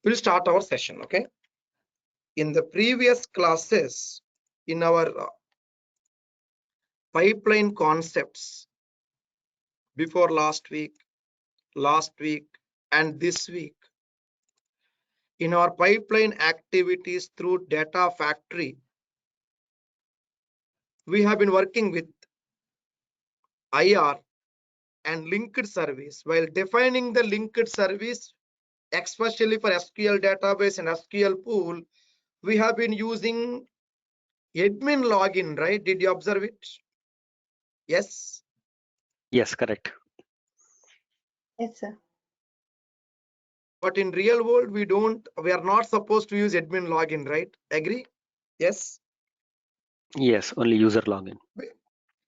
We'll start our session. Okay. In the previous classes, in our pipeline concepts, before last week, and this week, in our pipeline activities through Data Factory, we have been working with IR and linked service. While defining the linked service, especially for SQL Database and SQL Pool, we have been using admin login, right? Did you observe it? Yes. Yes, correct. Yes, sir. But in real world, we are not supposed to use admin login, right? Agree? Yes. Yes, only user login.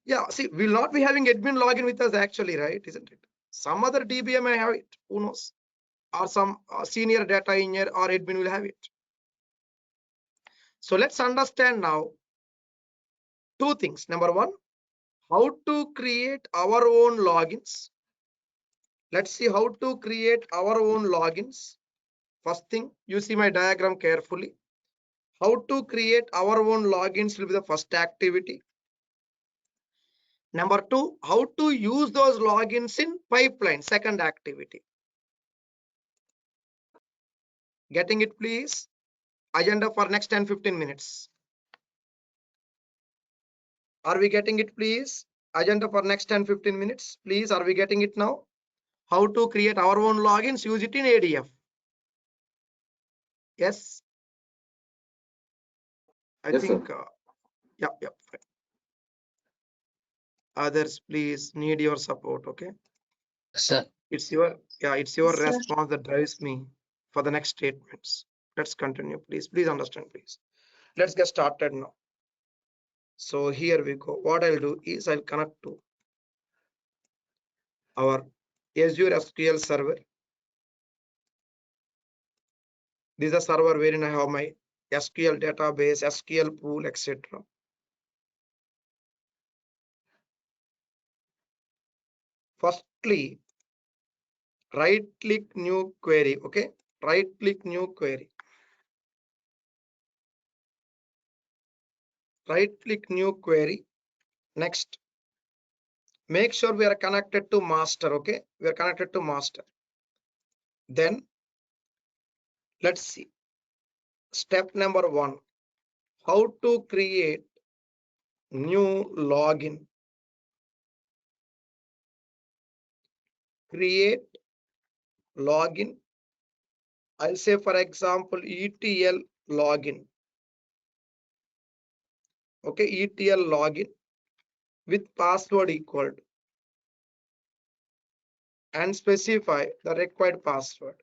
Yeah, see, we'll not be having admin login with us actually, right? Isn't it? Some other DBA may have it, who knows? Or some senior data engineer or admin will have it. So let's understand now two things. Number one, how to create our own logins. Let's see how to create our own logins. First thing, you see my diagram carefully. How to create our own logins will be the first activity. Number two, how to use those logins in pipeline, second activity. Getting it, please? Agenda for next 10-15 minutes. Are we getting it, please? Agenda for next 10-15 minutes, please. Are we getting it now? How to create our own logins, use it in ADF. Yes. I think, yeah. Fine. Others, please need your support. Okay. Sir. It's your Yes, sir. response that drives me for the next statements. Let's continue, please. Please understand, please. Let's get started now. So here we go. What I'll do is I'll connect to our Azure SQL Server. This is a server wherein I have my SQL database, SQL pool, etc. Firstly, right click new query. Okay, right click new query. Right click new query. Next, make sure we are connected to master. Okay, we are connected to master. Then let's see. Step number one, how to create new login. Create login. I'll say, for example, ETL login. Okay, ETL login with password equal to, and specify the required password.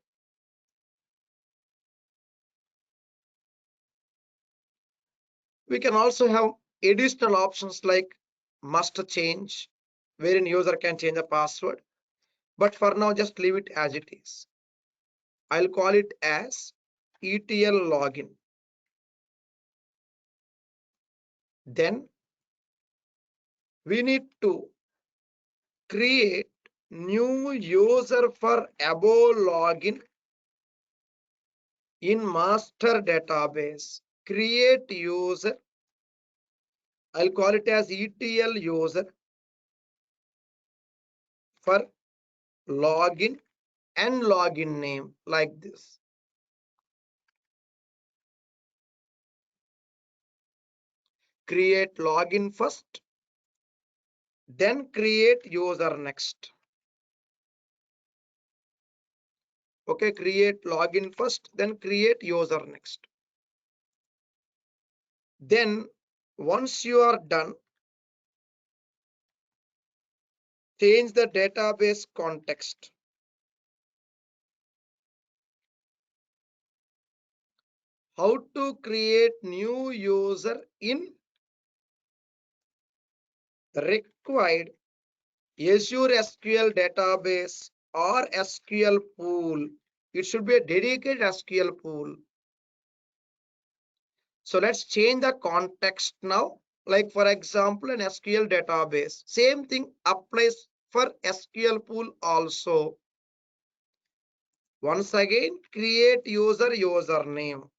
We can also have additional options like must change, wherein user can change the password. But for now, just leave it as it is. I'll call it as ETL login. Then we need to create new user for above login in master database. Create user. I'll call it as ETL user for login and login name like this. Create login first, then create user next. Okay, create login first, then create user next. Then once you are done, change the database context. How to create new user in the required Azure SQL Database or SQL Pool. It should be a dedicated SQL pool. So let's change the context now. Like for example, an SQL database. Same thing applies for SQL pool also. Once again, create user username.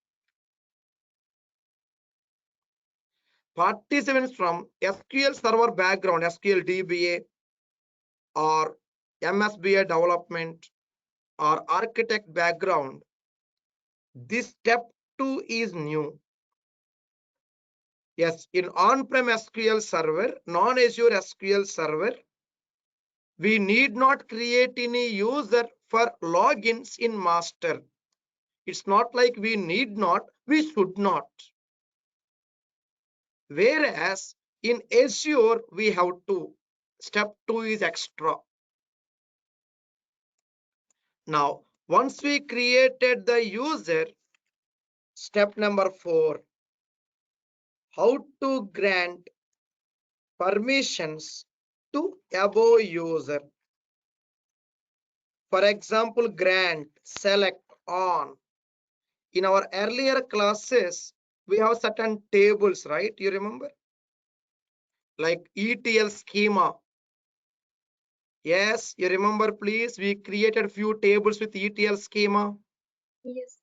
Participants from SQL Server background, SQL DBA or MSBA development or architect background. This step 2 is new. Yes, in on-prem SQL Server, non-Azure SQL Server, we need not create any user for logins in master. It's not like we need not, we should not. Whereas in Azure, we have to. Step 2 is extra. Now, once we created the user, step number 4, how to grant permissions to above user. For example, grant, select, on. In our earlier classes, we have certain tables, right? You remember? Like ETL schema. Yes, you remember, please? We created few tables with ETL schema. Yes.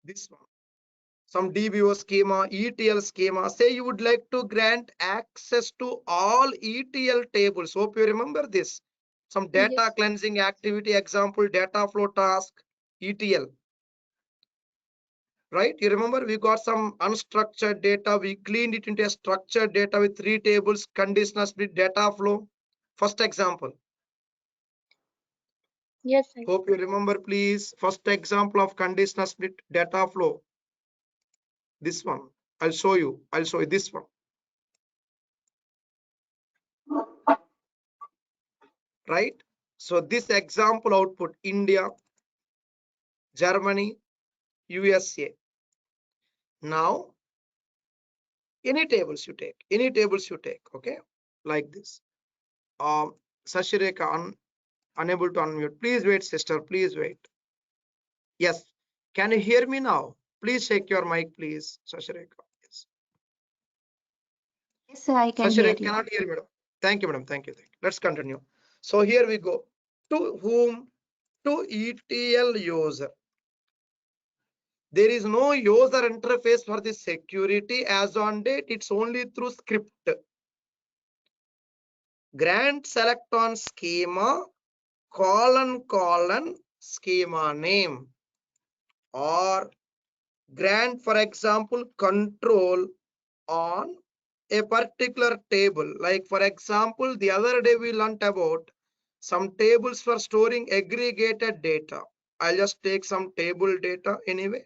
This one. Some DBO schema, ETL schema. Say you would like to grant access to all ETL tables. Hope you remember this. Some data Yes. cleansing activity, example, data flow task, ETL. Right? You remember we got some unstructured data. We cleaned it into a structured data with 3 tables, conditional split data flow. First example. Yes, sir. Hope you remember, please. First example of conditional split data flow. This one. I'll show you this one. Right? So this example output India, Germany, USA. Now, any tables you take, okay? Like this. Sashireka, unable to unmute. Please wait, sister, please wait. Yes. Can you hear me now? Please check your mic, please, Sashireka. Yes. Yes, sir, I can hear Sashireka you. cannot hear, madam. Thank you, madam. Thank you. Let's continue. So here we go. To whom? To ETL user. There is no user interface for the security as on date. It's only through script. Grant select on schema, colon, schema name. Or grant, for example, control on a particular table. Like for example, the other day we learned about some tables for storing aggregated data. I'll just take some table data anyway.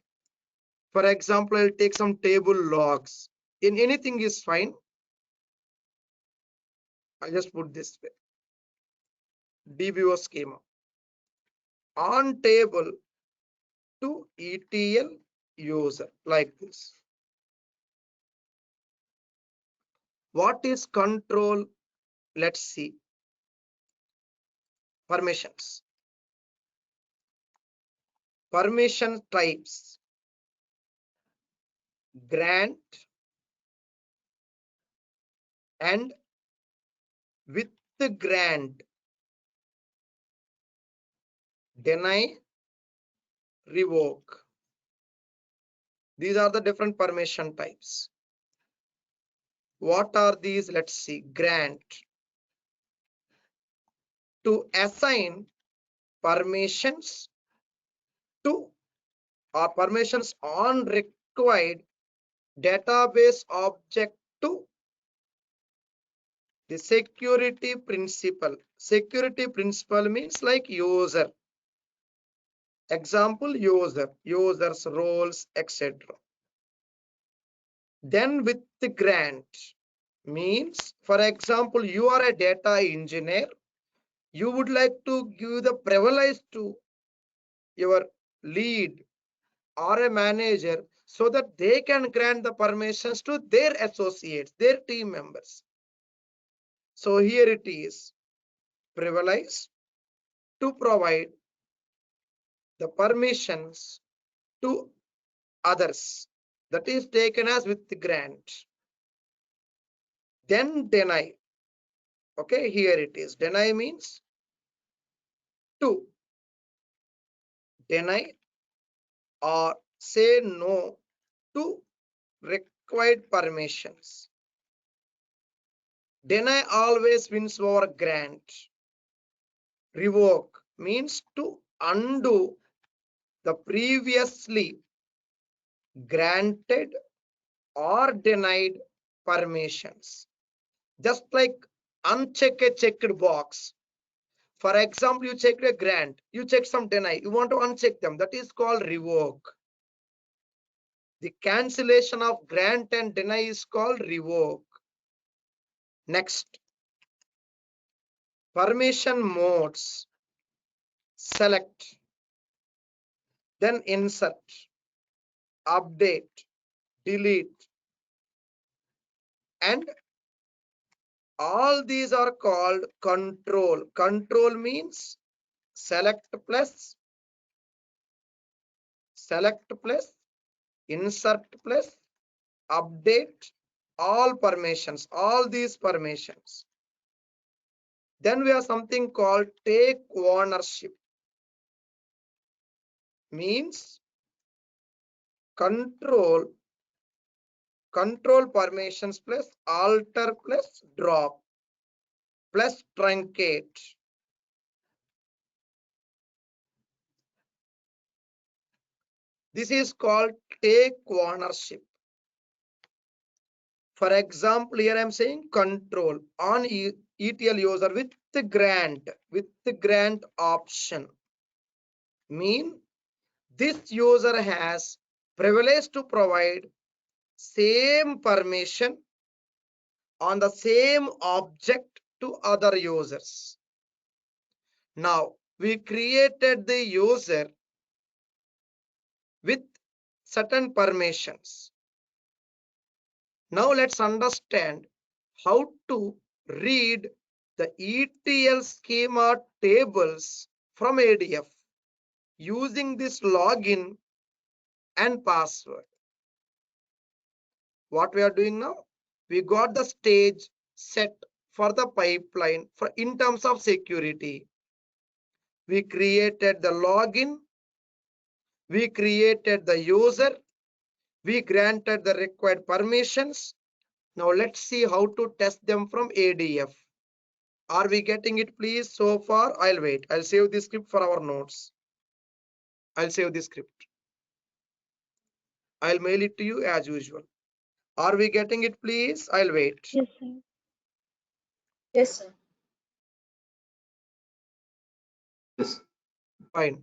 For example, I'll take some table logs. In anything is fine. I'll just put this way. DBO schema. On table to ETL user, like this. What is control? Let's see. Permissions. Permission types. Grant and with the grant, deny, revoke. These are the different permission types. What are these? Let's see. Grant. To assign permissions to or permissions on required database object to the security principal. Security principal means like user. Example, user, users, roles, etc. Then with the grant means, for example, you are a data engineer. You would like to give the privilege to your lead or a manager so that they can grant the permissions to their associates, their team members. So here it is, privilege to provide the permissions to others. That is taken as with the grant. then deny. Okay, here it is. Deny means to deny or say no to required permissions. Deny always wins over grant. Revoke means to undo the previously granted or denied permissions. Just like uncheck a checked box. For example, you checked a grant, you check some deny, you want to uncheck them. That is called revoke. The cancellation of grant and deny is called revoke. Next, permission modes. Select, then insert, update, delete, and all these are called control. Control means select plus insert plus update, all permissions, all these permissions. Then we have something called take ownership. Means control permissions plus alter plus drop plus truncate. This is called take ownership. For example, here I am saying control on ETL user with the grant option. Mean this user has privilege to provide same permission on the same object to other users. Now we created the user with certain permissions. Now let's understand how to read the ETL schema tables from ADF using this login and password. What we are doing now? We got the stage set for the pipeline in terms of security. We created the login, we created the user, we granted the required permissions. Now let's see how to test them from ADF. Are we getting it, please? So far, I'll wait. I'll save this script for our notes. I'll save this script. I'll mail it to you as usual. Are we getting it, please? I'll wait. Yes, sir. Yes, sir. Yes. Fine.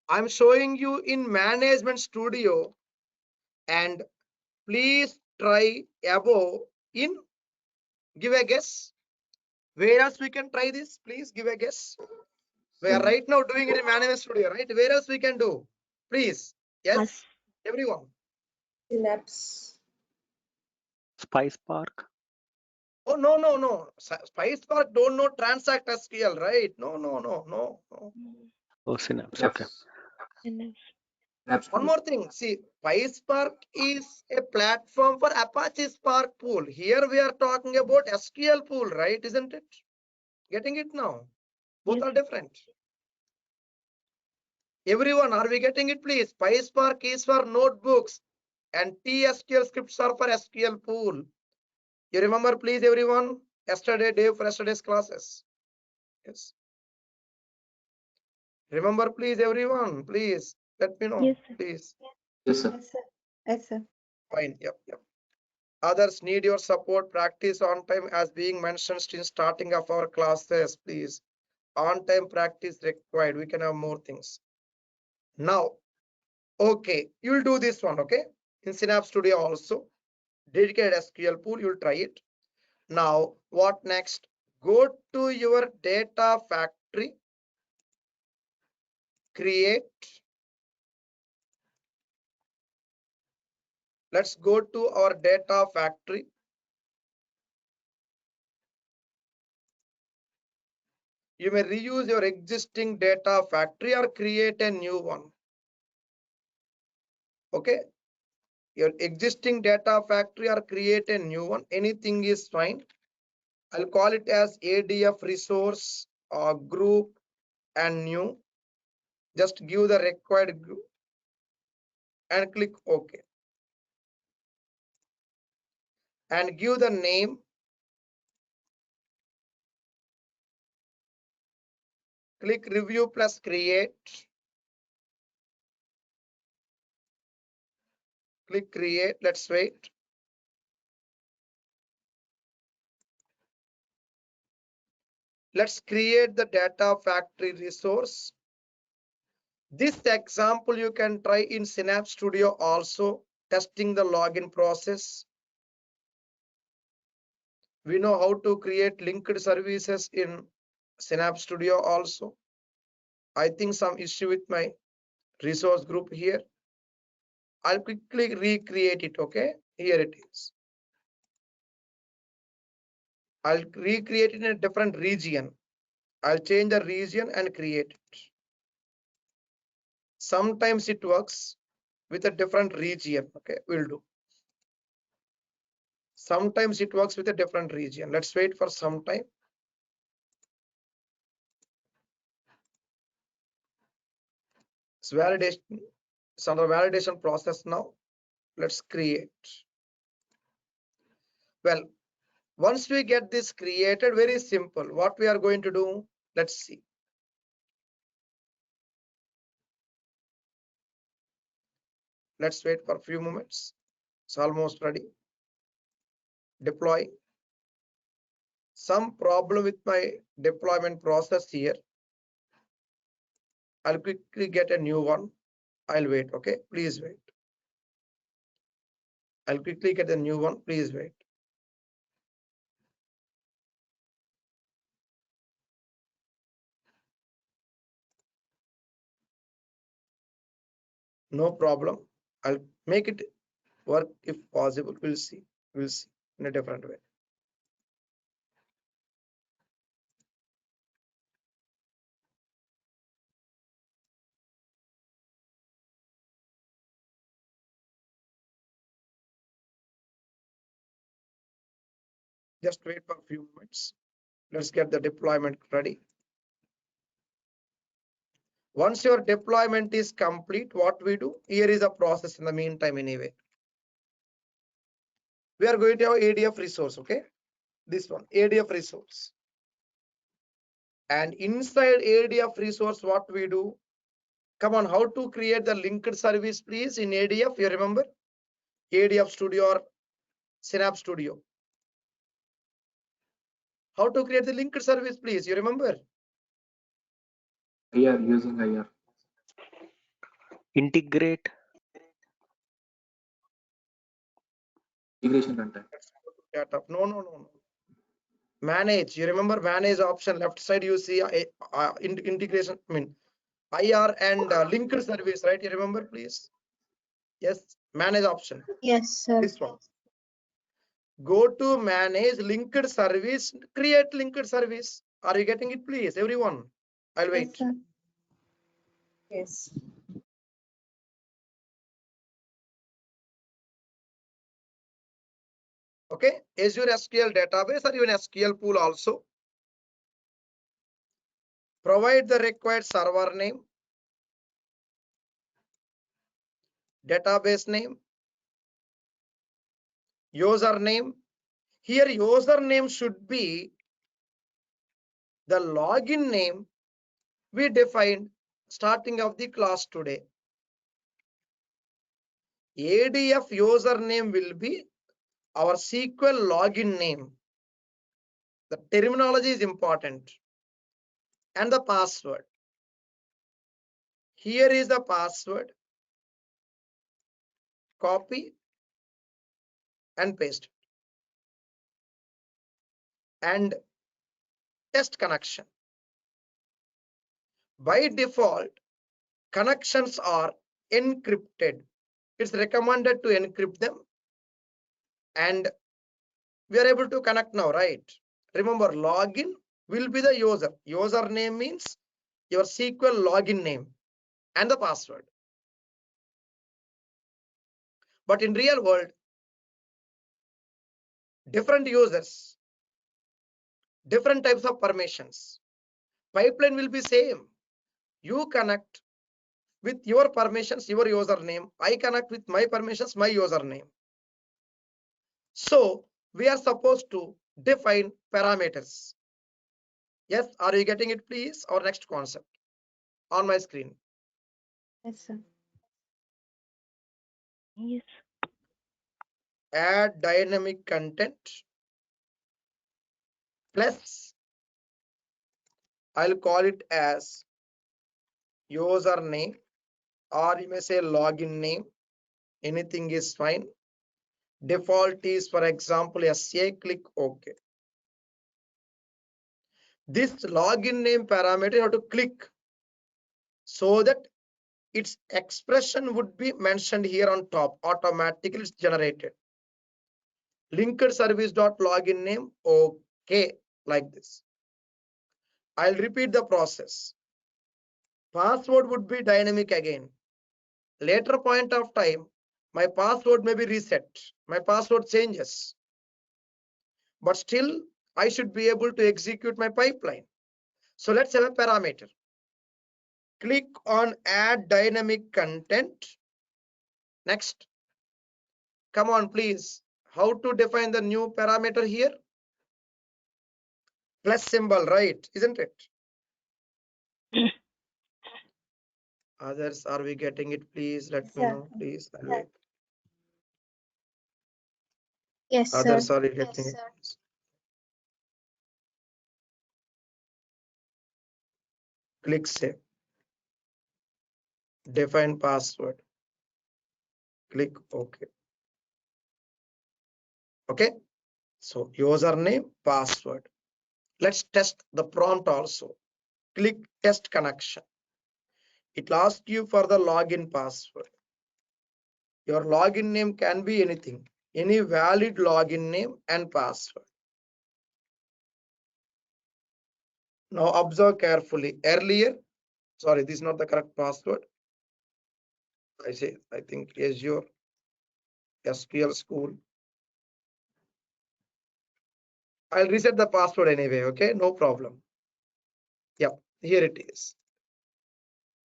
I'm showing you in Management Studio, and please try above in. Give a guess. Where else we can try this? Please give a guess. We are right now doing it in Management Studio, right? Where else we can do? Please. Yes, everyone. Synapse. Spice Park. Oh, no. Spice Park don't know transact SQL, right? No. Oh, Synapse. Yes. Okay. Synapse. One more thing. See, Spice Park is a platform for Apache Spark pool. Here we are talking about SQL pool, right? Isn't it? Getting it now? Both Yes. are different. Everyone, are we getting it, please? Spice Park is for notebooks and TSQL scripts are for SQL pool. You remember, please, everyone? Yesterday, day for yesterday's classes. Yes. Remember, please, everyone. Please let me know. Yes, sir. Please. Yes, sir. Yes, sir. Yes, sir. Fine. Yep. Others need your support. Practice on time as being mentioned in starting of our classes, please. On time practice required. We can have more things. Now, okay, you'll do this one, okay? In Synapse Studio also. Dedicated SQL pool, you'll try it. Now, what next? Go to your data factory. Create. Let's go to our data factory. You may reuse your existing data factory or create a new one. Okay. Your existing data factory or create a new one. Anything is fine. I'll call it as ADF resource or group and new. Just give the required group and click OK. And give the name. Click review plus create. Click create. Let's wait. Let's create the data factory resource. This example you can try in Synapse Studio also, testing the login process. We know how to create linked services in Synapse Studio also. I think some issue with my resource group here. I'll quickly recreate it. Okay, here it is. I'll recreate it in a different region. I'll change the region and create it. Sometimes it works with a different region. Okay, we'll do. Sometimes it works with a different region. Let's wait for some time. It's validation. It's under validation process now. Let's create. Well, once we get this created, very simple. What we are going to do, let's see. Let's wait for a few moments. It's almost ready. Deploy. Some problem with my deployment process here. I'll quickly get a new one. I'll wait. Okay, please wait. I'll quickly get a new one. Please wait. No problem. I'll make it work if possible. We'll see. We'll see in a different way. Just wait for a few moments. Let's get the deployment ready. Once your deployment is complete, what we do? Here is a process in the meantime anyway. We are going to have ADF resource, okay? This one, ADF resource. And inside ADF resource, what we do? Come on, how to create the linked service, please, in ADF? You remember? ADF Studio or Synapse Studio. How to create the linked service, please? You remember? IR, using IR. Integrate. Integration runtime. No. Manage. You remember manage option left side? You see integration. I mean IR and linked service, right? You remember, please? Yes. Manage option. Yes, sir. This one. Go to manage linked service. Create linked service. Are you getting it, please, everyone? I'll wait. Yes, sir. Yes. Okay. Azure SQL Database or even SQL pool also. Provide the required server name, database name, username. Here username should be the login name we defined starting of the class today. ADF username will be our SQL login name. The terminology is important. And the password. Here is the password. Copy and paste. And test connection. By default, connections are encrypted. It's recommended to encrypt them. And we are able to connect now, right? Remember, login will be the user. Username means your SQL login name and the password. But in real world, different users, different types of permissions. Pipeline will be same. You connect with your permissions, your username. I connect with my permissions, my username. So we are supposed to define parameters. Yes, are you getting it, please? Our next concept on my screen. Yes, sir. Yes. Add dynamic content plus, I'll call it as username, or you may say login name. Anything is fine. Default is, for example, SA, click OK. This login name parameter you have to click so that its expression would be mentioned here on top. Automatically it's generated. Linked service dot login name, okay, like this. I'll repeat the process. Password would be dynamic again. Later point of time, my password may be reset. My password changes. But still, I should be able to execute my pipeline. So let's have a parameter. Click on add dynamic content. Next. Come on, please. How to define the new parameter here? Plus symbol, right? Isn't it? Others, are we getting it? Please let me Sir. know. Please. I'll wait. Yes, sir. Others, are you getting it? Click save. Define password. Click OK. Okay. So username, password. Let's test the prompt also. Click test connection. It will ask you for the login password. Your login name can be anything, any valid login name and password. Now observe carefully. Earlier, sorry, this is not the correct password. I think Azure SQL School. I'll reset the password anyway, okay? No problem. Yeah, here it is.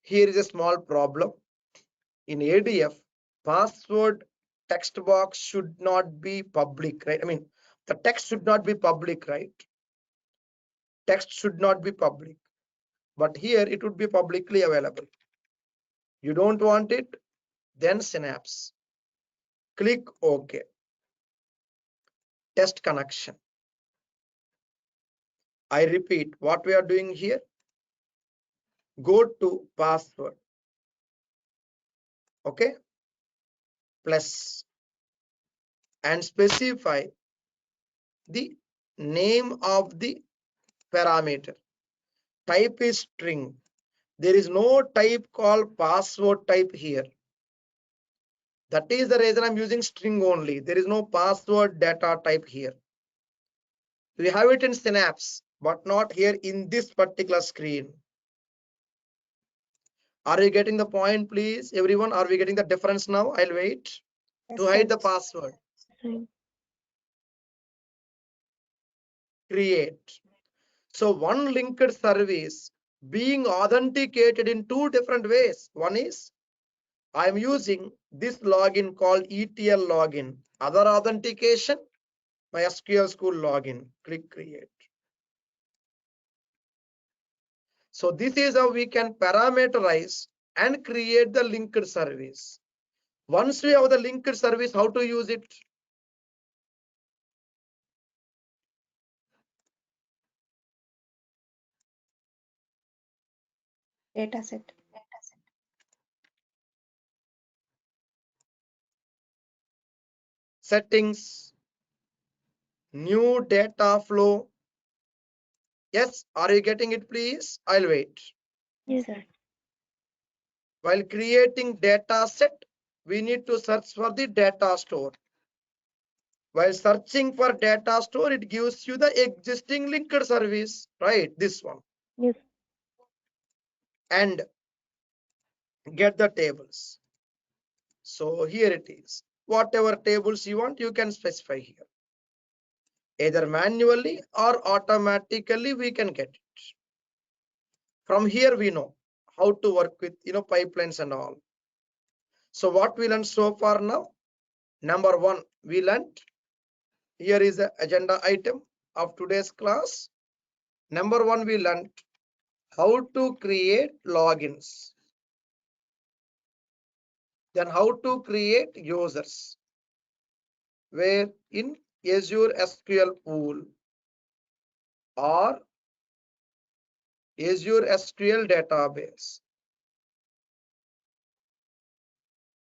Here is a small problem. In ADF, password text box should not be public, right? I mean, the text should not be public, right? Text should not be public. But here it would be publicly available. You don't want it, then Synapse. Click OK. Test connection. I repeat what we are doing here. Go to password. Okay. Plus and specify the name of the parameter. Type is string. There is no type called password type here. That is the reason I'm using string only. There is no password data type here. We have it in Synapse, but not here in this particular screen. Are you getting the point, please? Everyone, are we getting the difference now? I'll wait Yes, to hide sir. the password. Same. Create. So one linked service being authenticated in two different ways. One is I'm using this login called ETL login. Other authentication, my SQL School login. Click create. So this is how we can parameterize and create the linked service. Once we have the linked service, how to use it? Data set. Settings, new data flow. Yes, are you getting it, please? I'll wait. Yes, sir. While creating data set, we need to search for the data store. While searching for data store, it gives you the existing linked service, right? This one. Yes. And get the tables. So here it is. whatever tables you want, you can specify here. Either manually or automatically we can get it. From here we know how to work with pipelines and all. So what we learned so far now? Number one, we learned, here is the agenda item of today's class. Number one, we learned how to create logins. Then how to create users. Where in Azure SQL Pool or Azure SQL Database.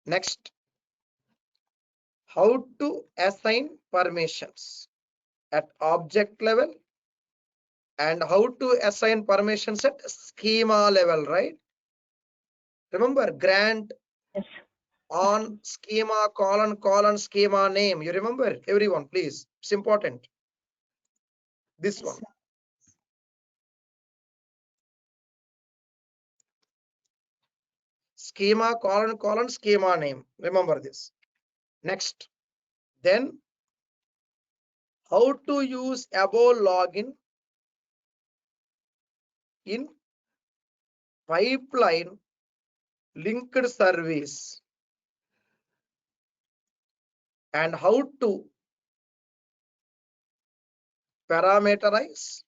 Next, how to assign permissions at object level and how to assign permissions at schema level, right? Remember, grant Yes. on schema colon schema name. You remember, everyone, please. It's important. This Yes, one. sir. Schema colon schema name. Remember this. Next, then how to use above login in pipeline linked service and how to parameterize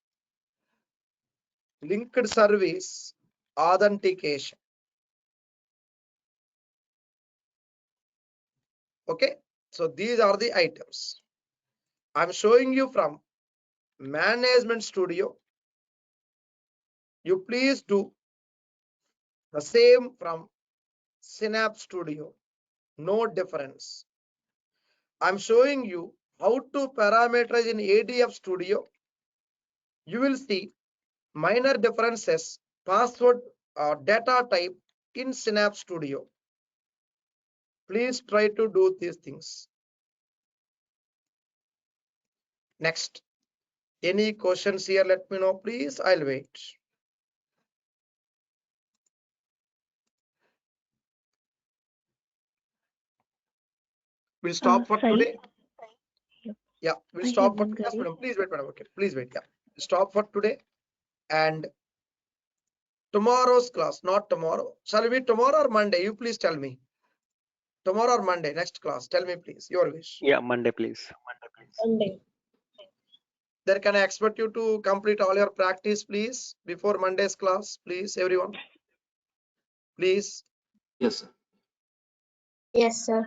linked service authentication. Okay, so these are the items I'm showing you from Management Studio. You please do the same from Synapse Studio. No difference. I'm showing you how to parameterize in ADF Studio. You will see minor differences, password data type in Synapse Studio. Please try to do these things. Next, any questions here, let me know, please. I'll wait. We'll stop for Sai, today. Yeah, we'll I stop have for one today. query. Madam, please wait, madam. Okay, please wait. Yeah, stop for today. And tomorrow's class, not tomorrow. Shall we tomorrow or Monday? You please tell me. Tomorrow or Monday, next class. Tell me, please. Your wish. Yeah, Monday, please. Monday. Then can I expect you to complete all your practice, please, before Monday's class, please, everyone. Please, Yes, sir. Yes, sir.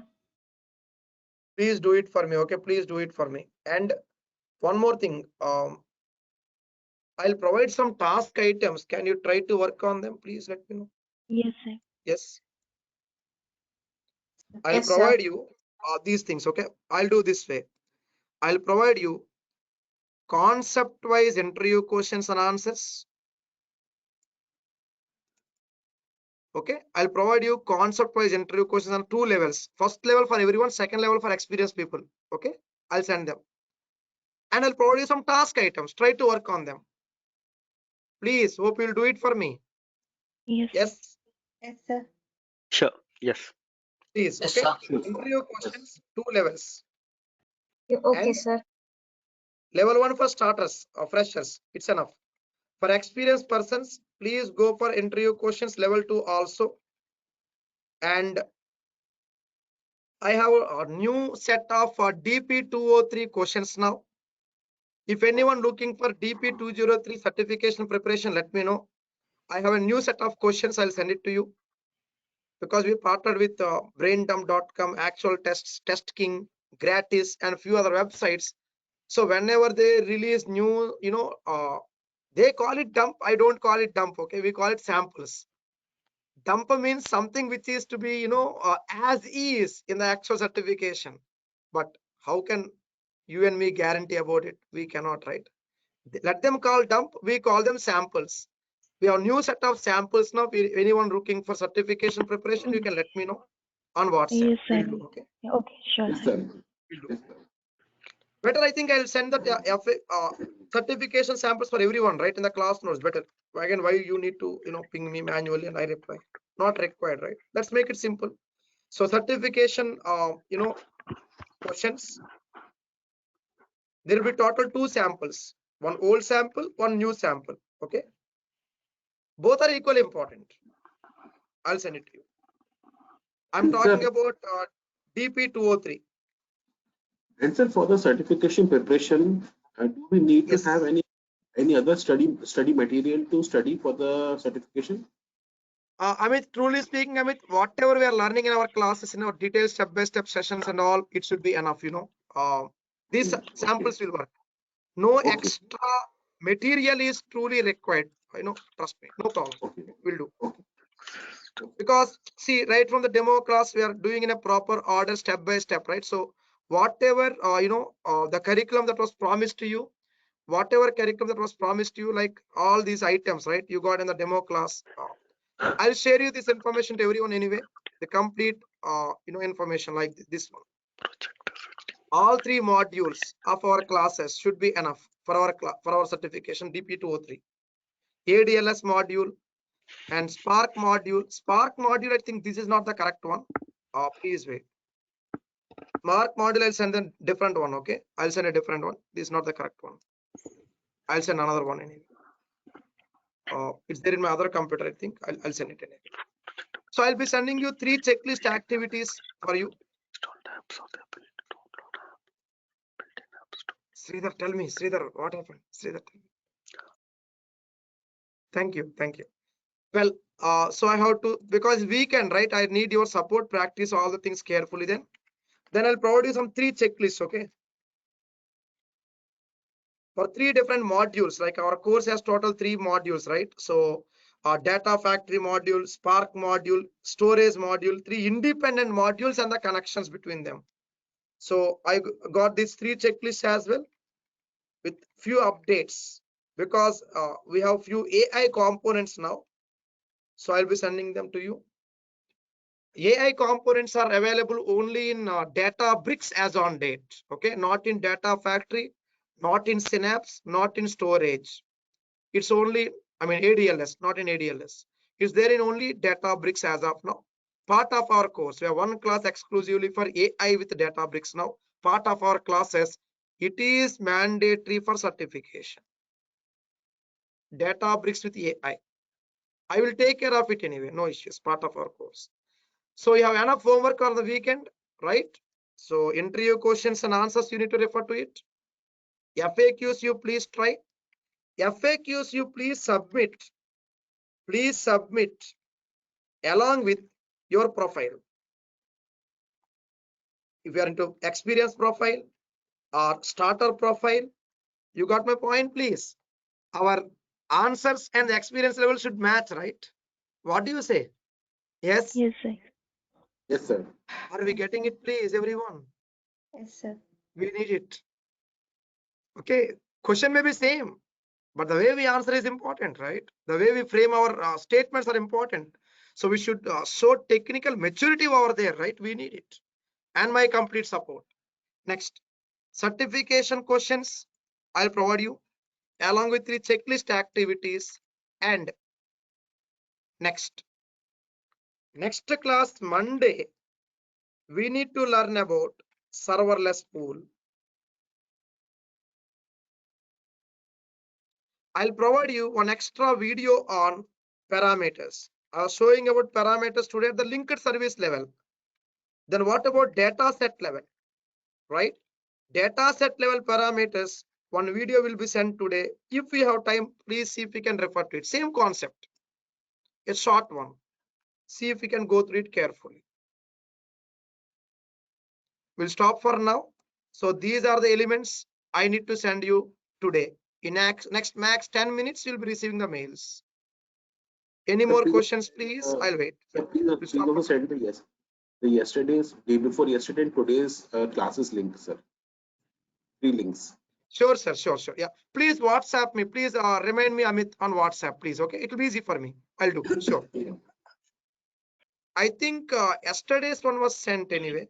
please do it for me. Okay, please do it for me. And one more thing, I'll provide some task items. Can you try to work on them? Please let me know. Yes, sir. Yes, I'll Yes, sir. provide you these things. Okay, I'll do this way. I'll provide you concept-wise interview questions and answers. Okay, I'll provide you concept-wise interview questions on 2 levels. First level for everyone, second level for experienced people. Okay, I'll send them. And I'll provide you some task items. Try to work on them. Please, hope you'll do it for me. Yes. Yes, Yes, sir. Sure. Yes. please. Yes, Okay, sir. Sure. interview questions, 2 levels. Okay, And sir. level 1 for starters or freshers, it's enough. For experienced persons, please go for interview questions level 2 also. And I have a new set of DP 203 questions now. If anyone looking for DP 203 certification preparation, let me know. I have a new set of questions. I'll send it to you because we partnered with braindump.com, actual tests, Test King, Gratis, and a few other websites. So whenever they release new, they call it dump. I don't call it dump. Okay, we call it samples. Dump means something which is to be, as is in the actual certification. But how can you and me guarantee about it? We cannot, right? Let them call dump. We call them samples. We have new set of samples now. Anyone looking for certification preparation, you can let me know on WhatsApp. Yes, sir. We'll do, okay? Okay, sure, Yes, sir. sir. We'll do. Yes, sir. Better, I think I'll send that certification samples for everyone, right? In the class notes. Better. Again, why you need to, ping me manually and I reply? Not required, right? Let's make it simple. So certification, questions. There will be total 2 samples, one old sample, one new sample. Okay, both are equally important. I'll send it to you. I'm talking about DP203. And sir, for the certification preparation, do we need Yes. to have any other study material to study for the certification? Amit, truly speaking, Amit, whatever we are learning in our classes, in our detailed step-by-step sessions and all, it should be enough, you know. These samples will work. No Okay. extra material is truly required. You know, trust me, no problem. Okay. We'll do. Okay. Because see, right from the demo class, we are doing in a proper order, step by step, right? So whatever you know, the curriculum that was promised to you, whatever curriculum that was promised to you, like all these items, right? You got in the demo class. I'll share you this information to everyone anyway. The complete you know, information like this one. All 3 modules of our classes should be enough for our certification DP203. ADLS module and Spark module. Spark module, I think this is not the correct one. Please wait. Spark module, I'll send a different one. Okay, I'll send a different one. This is not the correct one. I'll send another one anyway. It's there in my other computer. I think I'll send it anyway. So I'll be sending you 3 checklist activities for you. Sridhar, tell me, Sridhar, what happened? Sridhar, tell me. Thank you. Well, so I have to, because weekend, right? I need your support, practice all the things carefully. Then I'll provide you some 3 checklists. Okay, for 3 different modules. Like our course has total 3 modules, right? So data factory module, Spark module, storage module, 3 independent modules and the connections between them. So I got these 3 checklists as well with few updates, because we have few AI components now. So I'll be sending them to you. AI components are available only in Databricks as on date. Okay, not in Data Factory, not in Synapse, not in storage. It's only, I mean, ADLS, not in ADLS. It's there in only Databricks as of now. Part of our course, we have one class exclusively for AI with Databricks now. Part of our classes, it is mandatory for certification. Databricks with AI. I will take care of it anyway, no issues, part of our course. So you have enough homework on the weekend, right? So interview questions and answers, you need to refer to it. FAQs, you please try. FAQs, you please submit. Please submit along with your profile. If you are into experience profile or starter profile, you got my point, please. Our answers and the experience level should match, right? What do you say? Yes? Yes, sir. Yes, sir. Are we getting it, please, everyone? Yes, sir. We need it. Okay, question may be same, but the way we answer is important, right? The way we frame our statements are important. So we should show technical maturity over there, right? We need it. And my complete support. Next, certification questions I'll provide you along with 3 checklist activities. And next class Monday, we need to learn about serverless pool. I'll provide you one extra video on parameters. I was showing about parameters today at the linked service level. Then what about data set level, right? Data set level parameters, one video will be sent today. If we have time, please see if we can refer to it. Same concept, a short one. See if we can go through it carefully. We'll stop for now. So these are the elements I need to send you today. In next max 10 minutes, you'll be receiving the mails. Any more questions, please? I'll wait. Sir, please also send the yesterday's, day before yesterday and today's classes link, sir. 3 links. Sure, sir. Sure. Yeah. Please WhatsApp me. Please remind me, Amit, on WhatsApp, please. Okay. It will be easy for me. I'll do. Sure. I think yesterday's one was sent anyway.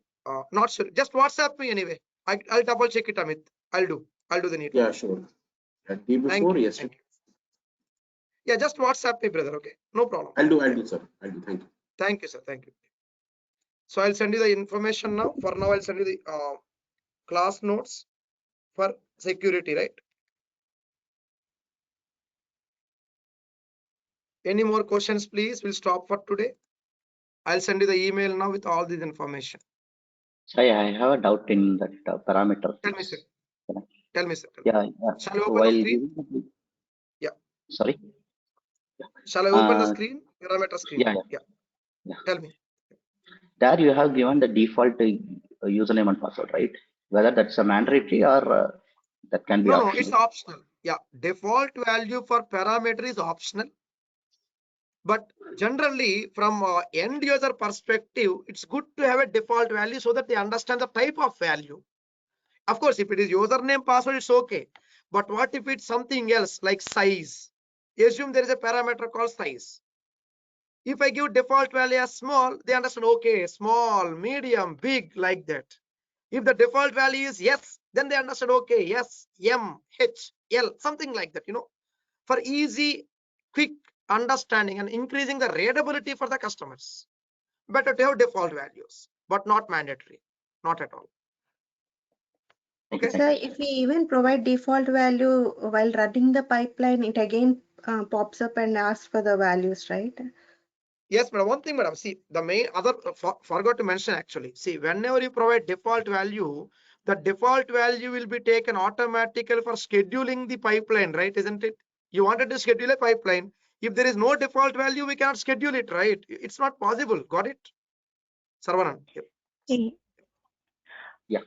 Not sure. Just WhatsApp me anyway. I'll double check it, Amit. I'll do the need. Yeah, sure. Day before yesterday. Yeah, just WhatsApp me, brother. Okay. No problem. I'll do, sir. I'll do. Thank you. Thank you, sir. Thank you. So I'll send you the information now. For now, I'll send you the class notes for security, right? Any more questions, please? We'll stop for today. I'll send you the email now with all this information. Sai, I have a doubt in that parameter. Tell me, sir. Tell me, sir. Yeah. Shall I open While the screen? Yeah. Sorry. Shall I open the screen? Parameter screen. Yeah. Tell me. There you have given the default username and password, right? Whether that's a mandatory or that can be No, optional. it's optional. Yeah, default value for parameter is optional. But generally, from end user perspective, it's good to have a default value so that they understand the type of value. Of course, if it is username password, it's okay. But what if it's something else like size? Assume there is a parameter called size. If I give default value as small, they understand, okay, small, medium, big, like that. If the default value is yes, then they understand, okay, yes, M, H, L, something like that, for easy, quick understanding and increasing the readability for the customers. Better to have default values, but not mandatory, not at all. Okay. So if we even provide default value while running the pipeline, it again pops up and asks for the values, right? Yes, but one thing, madam, see, the main other forgot to mention actually. See, whenever you provide default value, the default value will be taken automatically for scheduling the pipeline, right? Isn't it? You wanted to schedule a pipeline. If there is no default value, we cannot schedule it, right? It's not possible. Got it? Sarvanan. Yep. Yeah.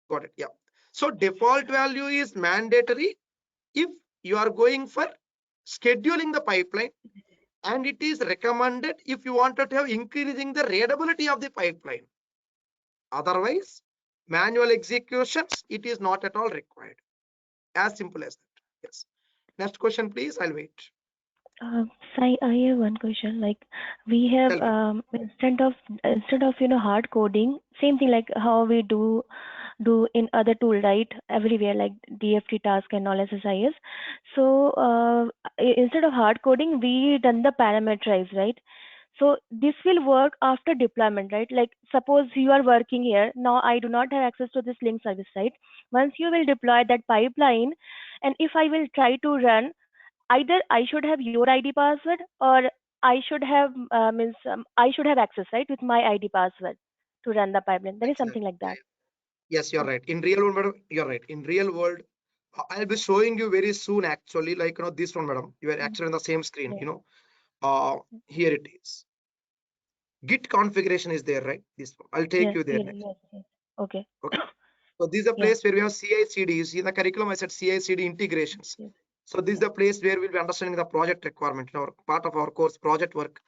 Got it. Yeah. So default value is mandatory if you are going for scheduling the pipeline, and it is recommended if you wanted to have increasing the readability of the pipeline. Otherwise, manual executions, it is not at all required. As simple as that. Yes. Next question, please. I'll wait. Sai, I have one question. Like we have instead of hard coding, same thing like how we do in other tool, right? Everywhere like DFT task and all SSIS. So instead of hard coding, we done the parameterize, right? So this will work after deployment, right? Like suppose you are working here now, I do not have access to this link service, right? Once you will deploy that pipeline, and if I will try to run, either I should have your ID password or I should have I should have access, right, with my ID password to run the pipeline. There is something like that. Yes, you're right. In real world, madam, you're right. In real world, I'll be showing you very soon. Actually, like this one, madam. You are actually on the same screen. Here it is. Git configuration is there, right? This one. I'll take you there next. Yes. Okay. So this is a place where we have CI/CD. You see in the curriculum, I said CI/CD integrations. Yes. So this is the place where we'll be understanding the project requirement. Our part of our course project work.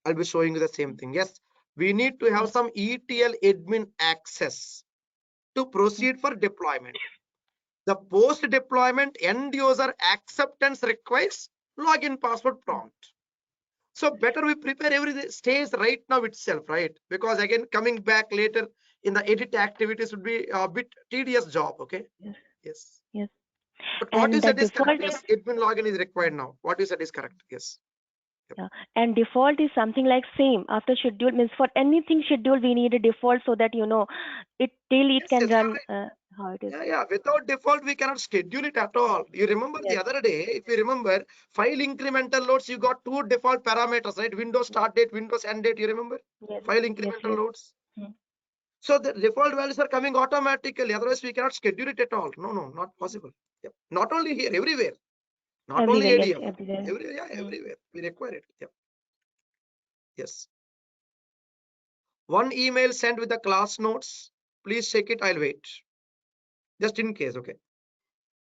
I'll be showing you the same thing. Yes, we need to have some ETL admin access to proceed for deployment. The post deployment end user acceptance requires login password prompt. So better we prepare every stage right now itself, right? Because again, coming back later in the edit activities would be a bit tedious job. Okay. Yes. But what you said is correct. Yes, admin login is required now. What you said is correct. Yes. Yeah. And default is something like same after schedule, means for anything schedule we need a default so that it till it can run how it is. Yeah. Without default we cannot schedule it at all. You remember the other day, if you remember, file incremental loads, you got two default parameters, right? Windows start date, Windows end date. You remember? File incremental loads. So the default values are coming automatically. Otherwise we cannot schedule it at all. No, not possible. Yep. Not only here, everywhere. Not only ADF. Everywhere. We require it. Yep. Yes. One email sent with the class notes. Please check it. I'll wait. Just in case, okay?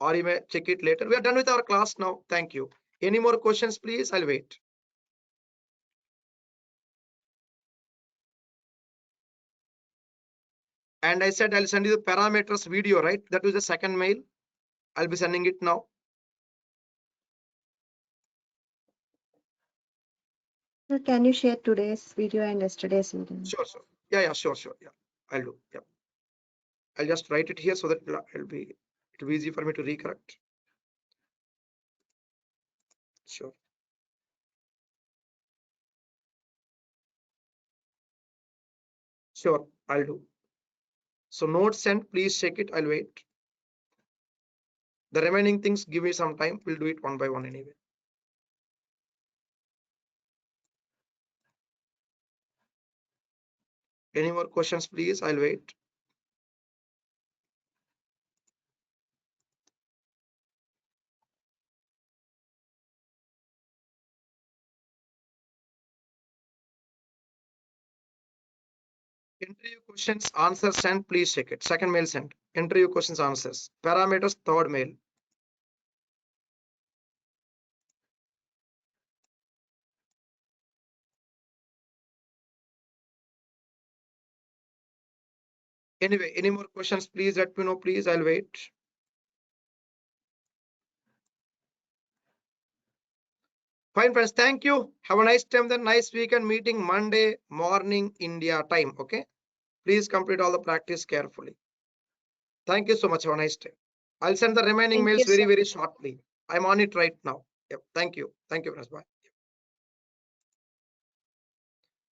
Or you may check it later. We are done with our class now. Thank you. Any more questions, please? I'll wait. And I said I'll send you the parameters video, right? That was the second mail. I'll be sending it now. So can you share today's video and yesterday's video? Sure. Yeah, sure. Yeah, I'll do. Yeah. I'll just write it here so that it'll be easy for me to recorrect. Sure. Sure, I'll do. So note sent, please check it. I'll wait. The remaining things, give me some time. We'll do it one by one anyway. Any more questions, please? I'll wait. Interview questions, answers sent, please check it. Second mail sent. Interview questions, answers. Parameters, third mail. Anyway, any more questions, please let me know, please. I'll wait. Fine, friends. Thank you. Have a nice time then. Nice weekend meeting Monday morning India time. Okay. Please complete all the practice carefully. Thank you so much. Have a nice day. I'll send the remaining Thank mails you, very, sir. very shortly. I'm on it right now. Yep. Thank you. Thank you, friends. Bye.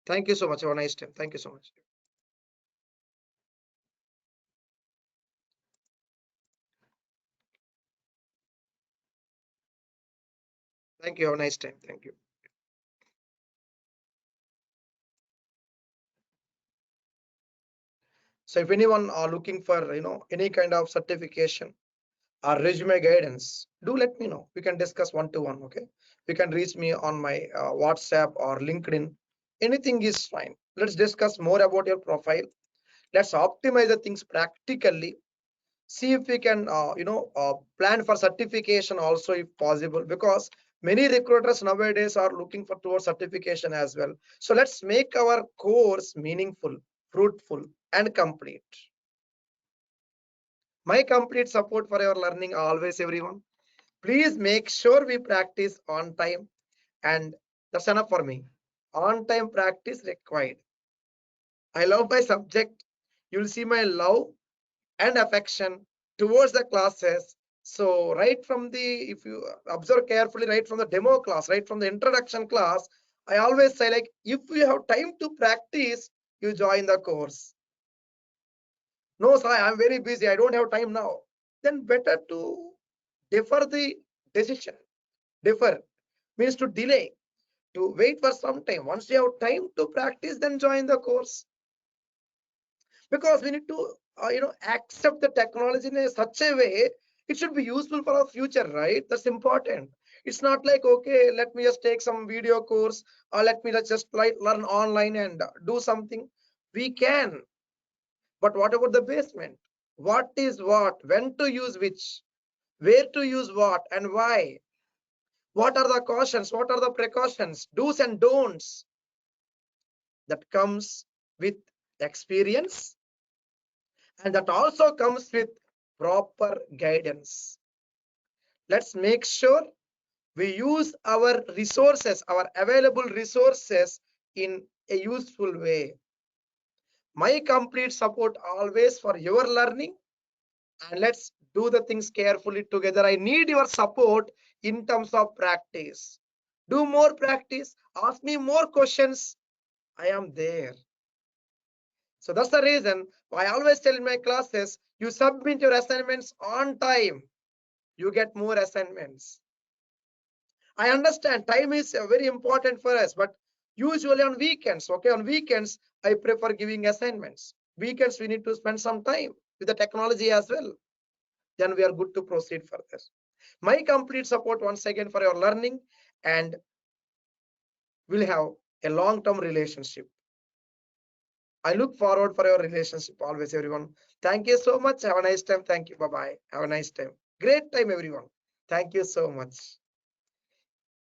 Thank you so much. Have a nice time. Thank you so much. Thank you. Have a nice time. Thank you. So if anyone are looking for, any kind of certification or resume guidance, do let me know. We can discuss one-to-one. Okay. You can reach me on my WhatsApp or LinkedIn. Anything is fine. Let's discuss more about your profile. Let's optimize the things practically. See if we can, plan for certification also if possible, because many recruiters nowadays are looking for towards certification as well. So let's make our course meaningful, fruitful, and complete. My complete support for your learning always, everyone. Please make sure we practice on time, and that's enough for me. On time practice required. I love my subject. You'll see my love and affection towards the classes. So right from the, if you observe carefully, right from the demo class, right from the introduction class, I always say, like, if you have time to practice, you join the course. No, sir, I'm very busy, I don't have time now. Then better to defer the decision. Defer means to delay, to wait for some time. Once you have time to practice, then join the course. Because we need to accept the technology in such a way it should be useful for our future, right? That's important. It's not like, okay, let me just take some video course, or let me just learn online and do something. We can, but what about the basement? What is what, when to use which, where to use what, and why? What are the cautions, what are the precautions, do's and don'ts? That comes with experience, and that also comes with proper guidance. Let's make sure we use our resources, our available resources, in a useful way. My complete support always for your learning, and let's do the things carefully together. I need your support in terms of practice. Do more practice, ask me more questions. I am there. So that's the reason why I always tell in my classes, you submit your assignments on time, you get more assignments. I understand time is very important for us, but usually on weekends, okay, on weekends, I prefer giving assignments. Weekends, we need to spend some time with the technology as well. Then we are good to proceed further. My complete support once again for your learning, and we'll have a long-term relationship. I look forward for your relationship always, everyone. Thank you so much. Have a nice time. Thank you. Bye-bye. Have a nice time. Great time, everyone. Thank you so much.